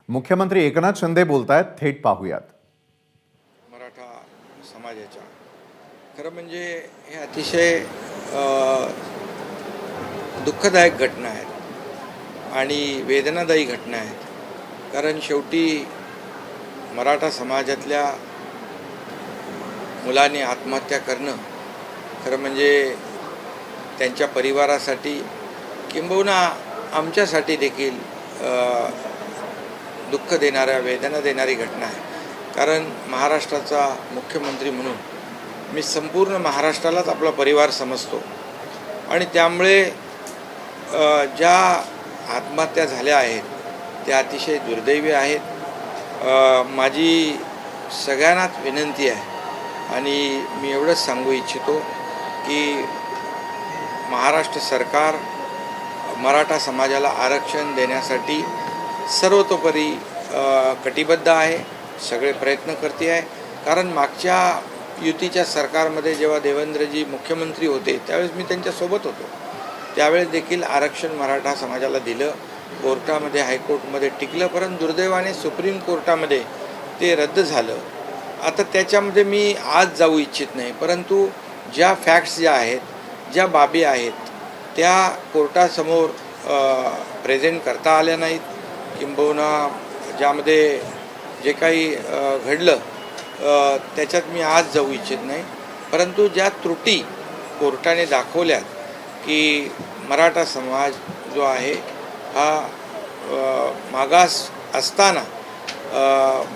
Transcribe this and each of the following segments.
मुख्यमंत्री एकनाथ शिंदे बोलतायत, थेट पाहूयात. मराठा समाजाच्या खरं म्हणजे हे अतिशय दुःखदायक घटना आहेत आणि वेदनादायी घटना आहेत. कारण शेवटी मराठा समाजातल्या मुलांनी आत्महत्या करणं खरं म्हणजे त्यांच्या परिवारासाठी किंबहुना आमच्यासाठी देखील दुःख देणाऱ्या वेदना देणारी घटना आहे. कारण महाराष्ट्राचा मुख्यमंत्री म्हणून मी संपूर्ण महाराष्ट्रालाच आपला परिवार समजतो आणि त्यामुळे ज्या आत्महत्या झाल्या आहेत त्या अतिशय दुर्दैवी आहेत. माझी सगळ्यांनाच विनंती आहे आणि मी एवढंच सांगू इच्छितो की महाराष्ट्र सरकार मराठा समाजाला आरक्षण देण्यासाठी सर्वतोपरी कटिबद्ध आहे, सगळे प्रयत्न करते आहे. कारण मागच्या युतीच्या सरकारमध्ये जेव्हा देवेंद्रजी मुख्यमंत्री होते त्यावेळेस मी त्यांच्यासोबत होतो. त्यावेळेस देखील आरक्षण मराठा समाजाला दिलं, कोर्टामध्ये हायकोर्टमध्ये टिकलं, परंतु दुर्दैवाने सुप्रीम कोर्टामध्ये ते रद्द झालं. आता त्याच्यामध्ये मी आज जाऊ इच्छित नाही, परंतु ज्या फॅक्ट्स ज्या आहेत, ज्या बाबी आहेत त्या कोर्टासमोर प्रेझेंट करता आल्या नाहीत, किंबहुना ज्यामध्ये जे काही घडलं त्याच्यात मी आज जाऊ इच्छित नाही. परंतु ज्या त्रुटी कोर्टाने दाखवल्यात की मराठा समाज जो आहे हा मागास असताना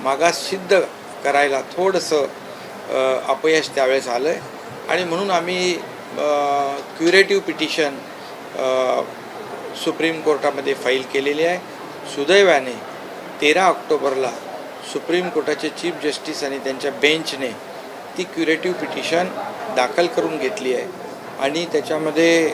मागास सिद्ध करायला थोडंसं अपयश त्यावेळेस आलं आहे आणि म्हणून आम्ही क्युरेटिव्ह पिटिशन सुप्रीम कोर्टामध्ये फाईल केलेली आहे. सुदैवाने 13 ऑक्टोबरला सुप्रीम कोर्टाचे चीफ जस्टिस आणि त्यांच्या बेंचने ती क्युरेटिव्ह पिटिशन दाखल करून घेतली आहे आणि त्याच्यामध्ये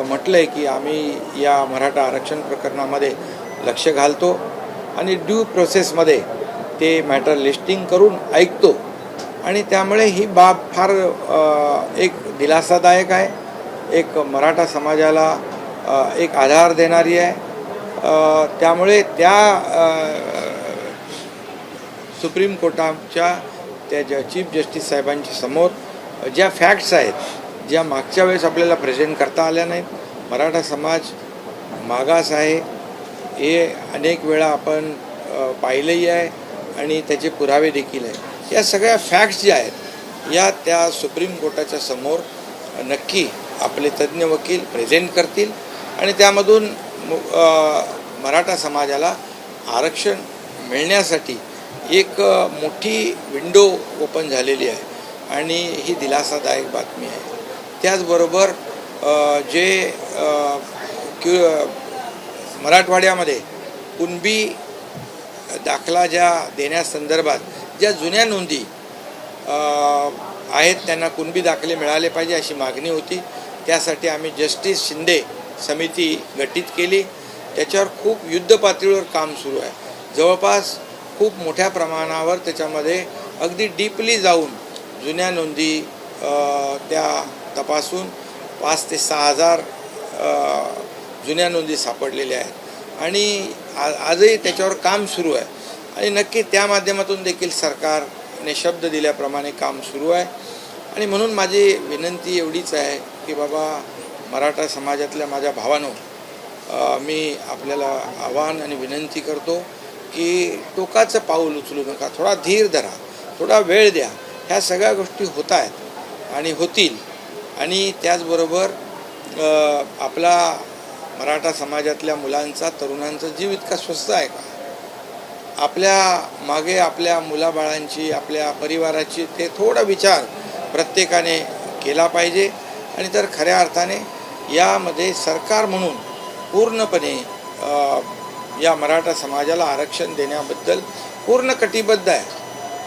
म्हटलं आहे की आम्ही या मराठा आरक्षण प्रकरणामध्ये लक्ष घालतो आणि ड्यू प्रोसेसमध्ये ते मॅटर लिस्टिंग करून ऐकतो आणि त्यामुळे ही बाब फार एक दिलासादायक आहे, एक मराठा समाजाला एक आधार देणारी आहे. त्यामुळे त्या सुप्रीम कोर्टाच्या त्या ज्या चीफ जस्टिस साहेबांच्या समोर ज्या फॅक्ट्स आहेत, ज्या मागच्या वेळेस आपल्याला प्रेझेंट करता आल्या नाहीत, मराठा समाज मागास आहे हे अनेक वेळा आपण पाहिलंही आहे आणि त्याचे पुरावे देखील आहे. या सगळ्या फॅक्ट्स ज्या आहेत या त्या सुप्रीम कोर्टाच्या समोर नक्की आपले तज्ज्ञ वकील प्रेझेंट करतील आणि त्यामधून मराठा समाजाला आरक्षण मिळण्यासाठी एक मोठी विंडो ओपन झालेली आहे आणि ही दिलासादायक बातमी आहे. त्याचबरोबर जे मराठवाड्यामध्ये कुणबी दाखला ज्या देण्यासंदर्भात ज्या जुन्या नोंदी आहेत त्यांना कुणबी दाखले मिळाले पाहिजे अशी मागणी होती. त्यासाठी आम्ही जस्टिस शिंदे समिती गठीत केली. त्याच्यावर खूप युद्धपातळीवर काम सुरू आहे. जवळपास खूप मोठ्या प्रमाणावर त्याच्यामध्ये अगदी डीपली जाऊन जुन्या नोंदी त्या तपासून 5,000 ते 6,000 जुन्या नोंदी सापडलेल्या आहेत आणि आजही त्याच्यावर काम सुरू आहे आणि नक्की त्या माध्यमातून देखील सरकारने शब्द दिल्याप्रमाणे काम सुरू आहे. आणि म्हणून माझी विनंती एवढीच आहे की बाबा मराठा समाजातल्या माझ्या भावांनो, मी आपल्याला आवाहन आणि विनंती करतो की टोकाचं पाऊल उचलू नका, थोडा धीर धरा, थोडा वेळ द्या. ह्या सगळ्या गोष्टी होत आहेत आणि होतील. आणि त्याचबरोबर आपला मराठा समाजातल्या मुलांचा तरुणांचा जीव इतका स्वस्त आहे का? आपल्या मागे आपल्या मुलाबाळांची आपल्या परिवाराची ते थोडा विचार प्रत्येकाने केला पाहिजे. आणि तर खऱ्या अर्थाने यामध्ये सरकार म्हणून पूर्णपणे या मराठा समाजाला आरक्षण देण्याबद्दल पूर्ण कटिबद्ध आहे.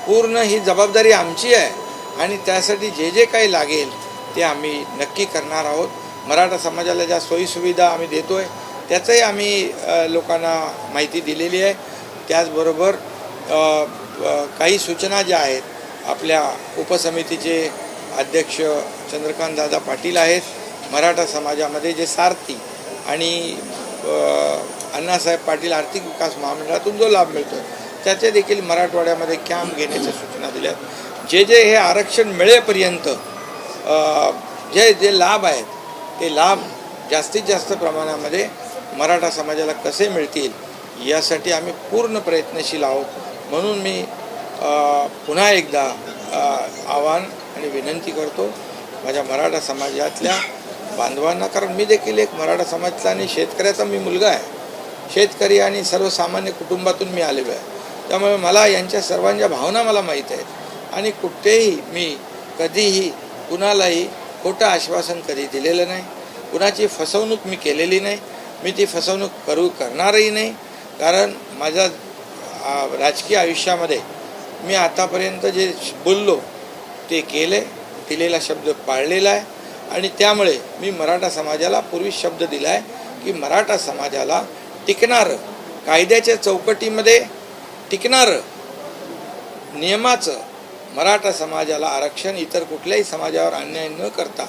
पूर्ण ही जबाबदारी आमची आहे आणि त्यासाठी जे जे काही लागेल ते आम्ही नक्की करणार आहोत. मराठा समाजाला ज्या सोयीसुविधा आम्ही देतो आहे त्याचंही आम्ही लोकांना माहिती दिलेली आहे. त्याचबरोबर काही सूचना ज्या आहेत, आपल्या उपसमितीचे अध्यक्ष चंद्रकांत दादा पाटील आहेत, मराठा समाजामध्ये जे सारथी आणि अण्णासाहेब पाटील आर्थिक विकास महामंडळातून जो लाभ मिळतो त्याचे देखील मराठवाड्यामध्ये कॅम्प घेण्याच्या सूचना दिल्या आहेत. जे हे आरक्षण मिळेपर्यंत जे लाभ आहेत ते लाभ जास्तीत जास्त प्रमाणामध्ये मराठा समाजाला कसे मिळतील यासाठी आम्ही पूर्ण प्रयत्नशील आहोत. म्हणून मी पुन्हा एकदा आवाहन आणि विनंती करतो माझ्या मराठा समाजातल्या बांधवांना, कारण मी देखील एक मराठा समाजातला आणि शेतकऱ्याचा मी मुलगा आहे. शेतकरी आणि सर्वसामान्य कुटुंबातून मी आलेलो आहे. त्यामुळे मला यांच्या सर्वांच्या भावना मला माहीत आहेत आणि कुठेही मी कधीही कुणालाही खोटं आश्वासन कधी दिलेलं नाही. कुणाची फसवणूक मी केलेली नाही. मी ती फसवणूक करणारही नाही. कारण माझ्या राजकीय आयुष्यामध्ये मी आतापर्यंत जे बोललो ते केले, दिलेला शब्द पाळलेला आहे आणि त्यामुळे मी मराठा समाजाला पूर्वी शब्द दिला आहे की मराठा समाजाला टिकणारं, कायद्याच्या चौकटीमध्ये टिकणारं, नियमाचं मराठा समाजाला आरक्षण इतर कुठल्याही समाजावर अन्याय न करता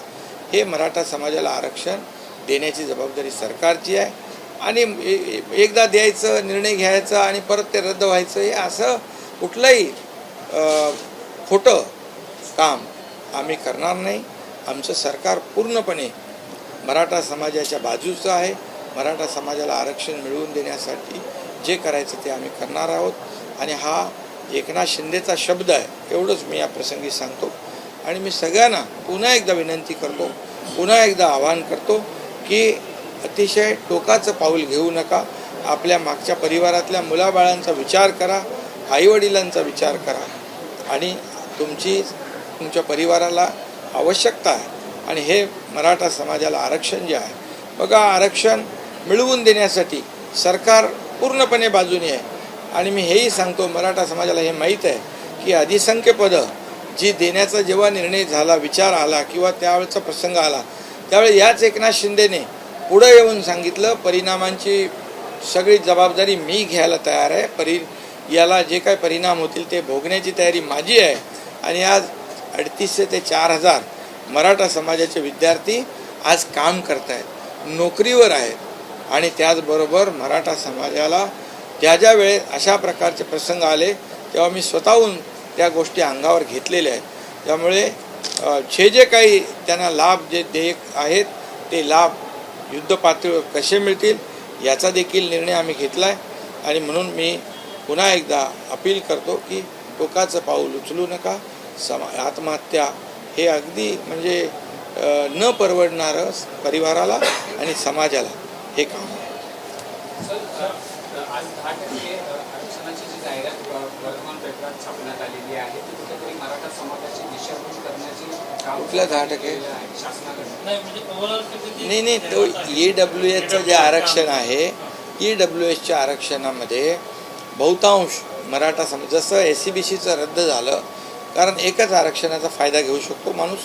हे मराठा समाजाला आरक्षण देण्याची जबाबदारी सरकारची आहे. आणि एकदा द्यायचं, निर्णय घ्यायचा आणि परत ते रद्द व्हायचं, हे असं कुठलंही खोटं काम आम्ही करणार नाही. आमचं सरकार पूर्णपणे मराठा समाजाच्या बाजूचं आहे. मराठा समाजाला आरक्षण मिळवून देण्यासाठी जे करायचं ते आम्ही करणार आहोत. आणि हा एकनाथ शिंदेचा शब्द आहे एवढंच मी या प्रसंगी सांगतो. आणि मी सगळ्यांना पुन्हा एकदा विनंती करतो, पुन्हा एकदा आवाहन करतो की अतिशय टोकाचं पाऊल घेऊ नका. आपल्या मागच्या परिवारातल्या मुलाबाळांचा विचार करा, आईवडिलांचा विचार करा आणि तुमच्या परिवाराला आवश्यकता आहे. आणि हे मराठा समाजाला आरक्षण जे आहे बघा, आरक्षण मिळवून देण्यासाठी सरकार पूर्णपणे बाजूने आहे. आणि मी हेही सांगतो मराठा समाजाला हे माहीत आहे की अधिसंख्य पदं जी देण्याचा जेव्हा निर्णय झाला, विचार आला किंवा त्यावेळेचा प्रसंग आला, त्यावेळी याच एकनाथ शिंदेने पुढं येऊन सांगितलं परिणामांची सगळी जबाबदारी मी घ्यायला तयार आहे. याला जे काय परिणाम होतील ते भोगण्याची तयारी माझी आहे. आणि आज 3800 ते 4000 मराठा समाजाचे विद्यार्थी आज काम करत आहेत, नोकरीवर आहेत. आणि त्याचबरोबर मराठा समाजाला ज्या वेळेस अशा प्रकारचे प्रसंग आले तेव्हा मी स्वतःहून त्या गोष्टी अंगावर घेतलेल्या आहेत. त्यामुळे जे काही त्यांना लाभ जे देयक आहेत ते लाभ युद्धपातळीवर कसे मिळतील याचा देखील निर्णय आम्ही घेतला आहे. आणि म्हणून मी पुन्हा एकदा अपील करतो की टोकाचं पाऊल उचलू नका. आत्महत्या हे अगदी म्हणजे न परवडणारं परिवाराला आणि समाजाला हे काम आहे. आज 10% आरक्षणाची जी जाहिरात वर्तमानपत्रात छापण्यात आलेली आहे ती कुठेतरी मराठा समाजाची दिशाभूल करण्याची काम कुठल्या 10%? शासनाकडून नाही, तो EWSचं जे आरक्षण आहे, EWSच्या आरक्षणामध्ये बहुतांश मराठा समाज, जसं SCBCचं रद्द झालं, कारण एकच आरक्षणाचा फायदा घेऊ शकतो माणूस.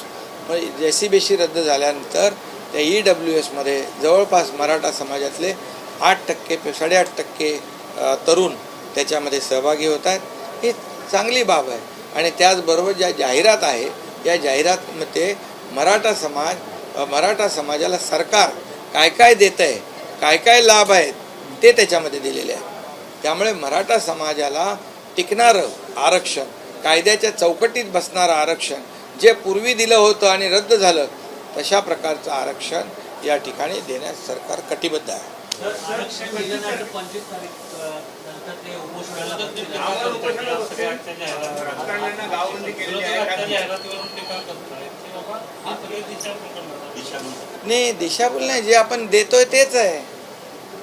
पण SCBC रद्द झाल्यानंतर त्या EWSमध्ये जवळपास मराठा समाजातले 8% 8.5% तरुण त्याच्यामध्ये सहभागी होत आहेत. ही चांगली बाब आहे. आणि त्याचबरोबर ज्या जाहिरात आहे या जाहिरातमध्ये मराठा समाजाला सरकार काय काय देतं आहे, काय काय लाभ आहेत ते त्याच्यामध्ये दिलेले आहेत. त्यामुळे मराठा समाजाला टिकणारं आरक्षण, कायद्याच्या चौकटीत बसणारं आरक्षण, जे पूर्वी दिलं होतं आणि रद्द झालं तशा प्रकारचं आरक्षण या ठिकाणी देण्यास सरकार कटिबद्ध आहे. नाही, दिशाभूल नाही. जे आपण देतोय तेच आहे.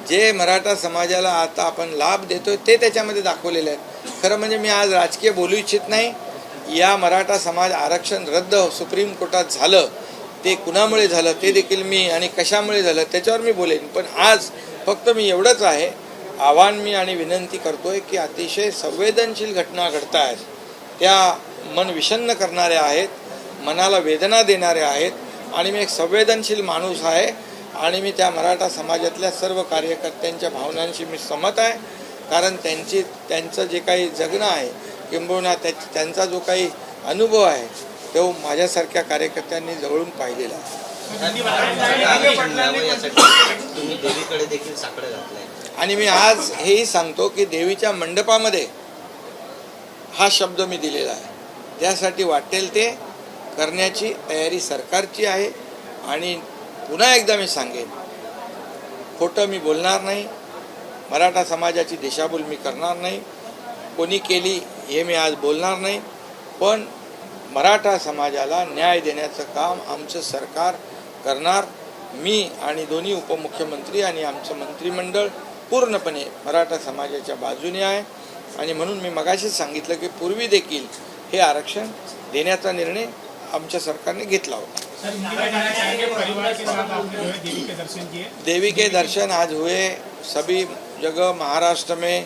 जे मराठा समाजाला आता आपण लाभ देतोय ते त्याच्यामध्ये दाखवलेले आहेत. खरं म्हणजे मी आज राजकीय बोलू इच्छित नाही. या मराठा समाज आरक्षण रद्द सुप्रीम कोर्टात झालं ते कुणामुळे झालं ते देखील मी आणि कशामुळे झालं त्याच्यावर मी बोलेन. पण आज फक्त मी एवढंच आहे, आव्हान मी आणि विनंती करतोय की अतिशय संवेदनशील घटना घडत आहेत, त्या मन विषण्ण करणाऱ्या आहेत, मनाला वेदना देणाऱ्या आहेत. आणि मी एक संवेदनशील माणूस आहे आणि मी त्या मराठा समाजातल्या सर्व कार्यकर्त्यांच्या भावनांशी मी सहमत आहे. कारण त्यांचं जे काही जगणं आहे किंबहुना त्यांचा जो काही अनुभव आहे तो माझ्यासारख्या कार्यकर्त्यांनी जवळून पाहिलेला आहे. आरक्षण मिळावं यासाठी तुम्ही देवीकडे देखील साकडं घातलंय. आणि मी आज हेही सांगतो की देवीच्या मंडपामध्ये हा शब्द मी दिलेला आहे. त्यासाठी वाटेल ते करण्याची तयारी सरकारची आहे. आणि पुन्हा एकदा मी सांगेन, खोटं मी बोलणार नाही, मराठा समाजाची दिशाभूल मी करणार नाही, कोणी केली हे मी आज बोलणार नाही. पण मराठा समाजाला न्याय देण्याचं काम आमचं सरकार करणार. मी आणि दोन्ही उपमुख्यमंत्री आणि आमचं मंत्रिमंडळ पूर्णपणे मराठा समाजाच्या बाजूने आहे. आणि म्हणून मी मगाशीच सांगितलं की पूर्वी देखील हे आरक्षण देण्याचा निर्णय आमच्या सरकारने घेतला होता. देवी के दर्शन आज हुए सभी जगह महाराष्ट्र में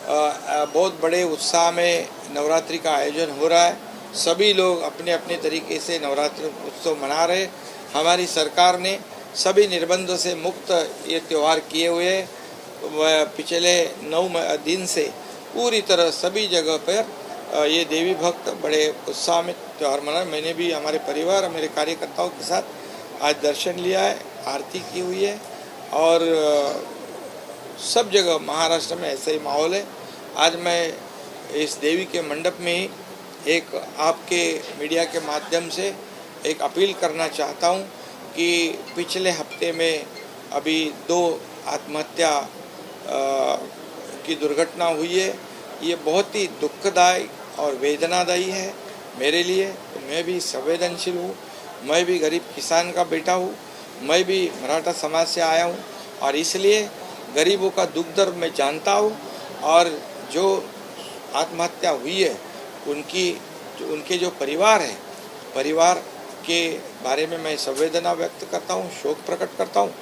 बहुत बड़े उत्साह में नवरात्रि का आयोजन हो रहा है. सभी लोग अपने अपने तरीके से नवरात्रि उत्सव मना रहे. हमारी सरकार ने सभी निर्बंधों से मुक्त ये त्यौहार किए हुए पिछले 9 दिन से पूरी तरह सभी जगह पर ये देवी भक्त बड़े उत्साह में त्यौहार मना. मैंने भी हमारे परिवार और मेरे कार्यकर्ताओं के साथ आज दर्शन लिया है, आरती की हुई है और सब जगह महाराष्ट्र में ऐसा ही माहौल है. आज मैं इस देवी के मंडप में ही एक आपके मीडिया के माध्यम से एक अपील करना चाहता हूँ कि पिछले हफ्ते में अभी 2 आत्महत्या की दुर्घटना हुई है. ये बहुत ही दुखदायी और वेदनादायी है मेरे लिए. तो मैं भी संवेदनशील हूँ, मैं भी गरीब किसान का बेटा हूँ, मैं भी मराठा समाज से आया हूँ और इसलिए गरीबों का दुख दर्द मैं जानता हूँ. और जो आत्महत्या हुई है उनके जो परिवार है, परिवार के बारे में मैं संवेदना व्यक्त करता हूँ, शोक प्रकट करता हूँ.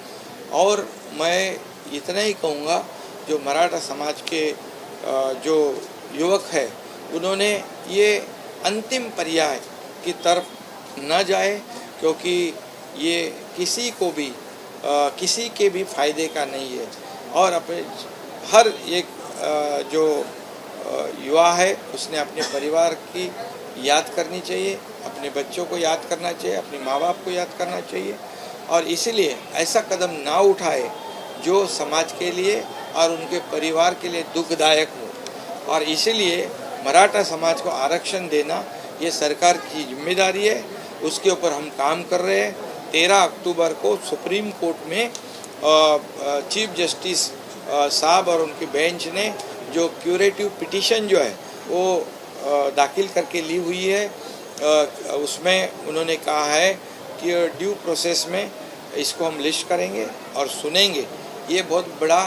और मैं इतना ही कहूँगा, जो मराठा समाज के जो युवक है उन्होंने ये अंतिम पर्याय की तरफ न जाए, क्योंकि ये किसी को भी किसी के भी फायदे का नहीं है. और अपने हर एक जो युवा है उसने अपने परिवार की याद करनी चाहिए, अपने बच्चों को याद करना चाहिए, अपने माँ बाप को याद करना चाहिए. और इसलिए ऐसा कदम ना उठाए जो समाज के लिए और उनके परिवार के लिए दुखदायक हो. और इसलिए मराठा समाज को आरक्षण देना ये सरकार की जिम्मेदारी है. उसके ऊपर हम काम कर रहे हैं. 13 अक्टूबर को सुप्रीम कोर्ट में चीफ जस्टिस साहब और उनकी बेंच ने जो क्यूरेटिव पिटीशन जो है वो दाखिल करके ली हुई है. उसमें उन्होंने कहा है कि ड्यू प्रोसेस में इसको हम लिस्ट करेंगे और सुनेंगे. ये बहुत बड़ा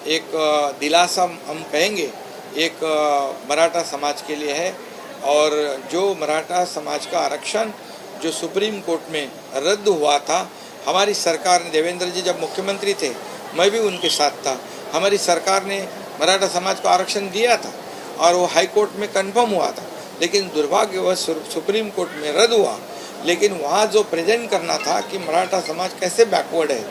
एक दिलासा हम कहेंगे एक मराठा समाज के लिए है. और जो मराठा समाज का आरक्षण जो सुप्रीम कोर्ट में रद्द हुआ था, हमारी सरकार ने, देवेंद्र जी जब मुख्यमंत्री थे मैं भी उनके साथ था, हमारी सरकार ने मराठा समाज को आरक्षण दिया था और वो हाई कोर्ट में कंफर्म हुआ था. लेकिन दुर्भाग्यवश सुप्रीम कोर्ट में रद्द हुआ. लेकिन वहाँ जो प्रेजेंट करना था कि मराठा समाज कैसे बैकवर्ड है,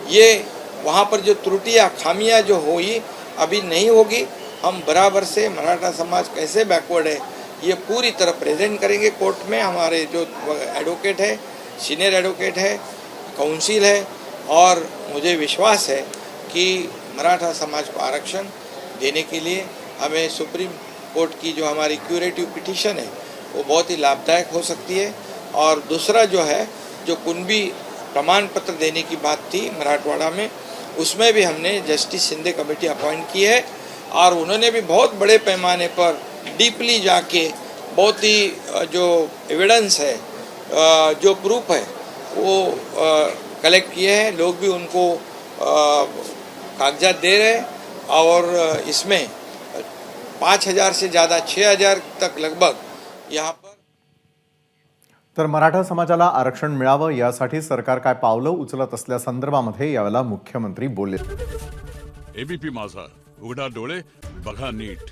ये वहाँ पर जो त्रुटियाँ खामियाँ जो हुई अभी नहीं होगी. हम बराबर से मराठा समाज कैसे बैकवर्ड है ये पूरी तरह प्रेजेंट करेंगे कोर्ट में. हमारे जो एडवोकेट है, सीनियर एडवोकेट है, काउंसिल है, और मुझे विश्वास है कि मराठा समाज को आरक्षण देने के लिए हमें सुप्रीम कोर्ट की जो हमारी क्यूरेटिव पिटीशन है वो बहुत ही लाभदायक हो सकती है. और दूसरा जो है, जो कुणबी प्रमाण पत्र देने की बात थी मराठवाड़ा में, उसमें भी हमने जस्टिस शिंदे कमेटी अपॉइंट की है. और उन्होंने भी बहुत बड़े पैमाने पर डीपली जाके बहुत ही जो एविडेंस है, जो प्रूफ है वो कलेक्ट किए हैं. लोग भी उनको कागजात दे रहे हैं. और इसमें 5,000 से ज़्यादा 6,000 तक लगभग यहाँ पर. तर मराठा समाजाला आरक्षण मिळावं यासाठी सरकार काय पावलं उचलत असल्यासंदर्भामध्ये यावेळेला मुख्यमंत्री बोलले. एबीपी माझा, उघडा डोळे बघा नीट.